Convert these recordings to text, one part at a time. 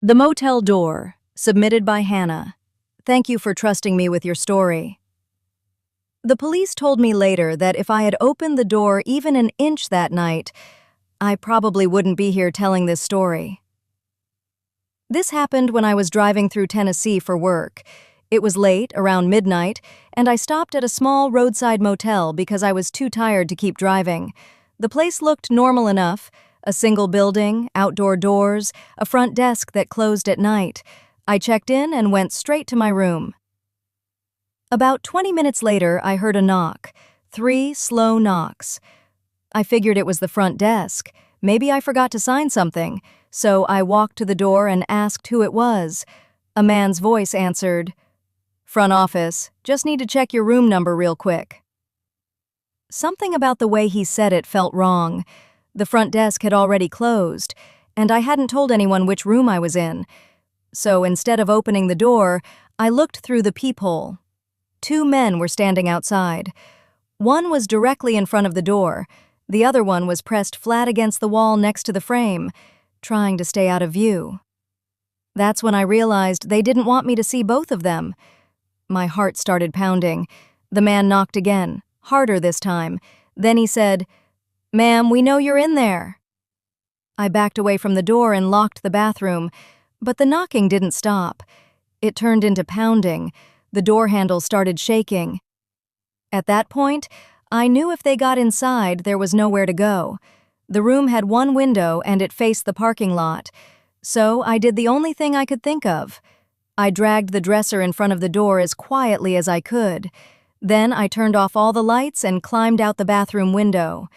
The Motel Door, submitted by Hannah. Thank you for trusting me with your story. The police told me later that if I had opened the door even an inch that night, I probably wouldn't be here telling this story. This happened when I was driving through Tennessee for work. It was late, around midnight, and I stopped at a small roadside motel because I was too tired to keep driving. The place looked normal enough. A single building, outdoor doors, a front desk that closed at night. I checked in and went straight to my room. About 20 minutes later, I heard a knock. 3 slow knocks. I figured it was the front desk. Maybe I forgot to sign something, so I walked to the door and asked who it was. A man's voice answered, "Front office, just need to check your room number real quick." Something about the way he said it felt wrong. The front desk had already closed, and I hadn't told anyone which room I was in. So instead of opening the door, I looked through the peephole. 2 men were standing outside. One was directly in front of the door. The other one was pressed flat against the wall next to the frame, trying to stay out of view. That's when I realized they didn't want me to see both of them. My heart started pounding. The man knocked again, harder this time. Then he said, "Ma'am, we know you're in there." I backed away from the door and locked the bathroom, but the knocking didn't stop. It turned into pounding. The door handle started shaking. At that point, I knew if they got inside, there was nowhere to go. The room had one window and it faced the parking lot. So I did the only thing I could think of. I dragged the dresser in front of the door as quietly as I could. Then I turned off all the lights and climbed out the bathroom window.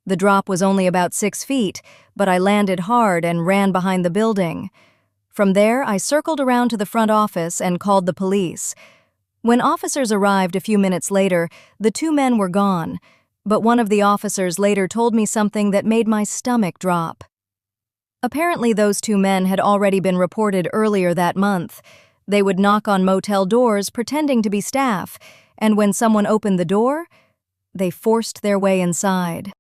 The drop was only about 6 feet, but I landed hard and ran behind the building. From there, I circled around to the front office and called the police. When officers arrived a few minutes later, the 2 men were gone, but one of the officers later told me something that made my stomach drop. Apparently, those 2 men had already been reported earlier that month. They would knock on motel doors pretending to be staff, and when someone opened the door, they forced their way inside.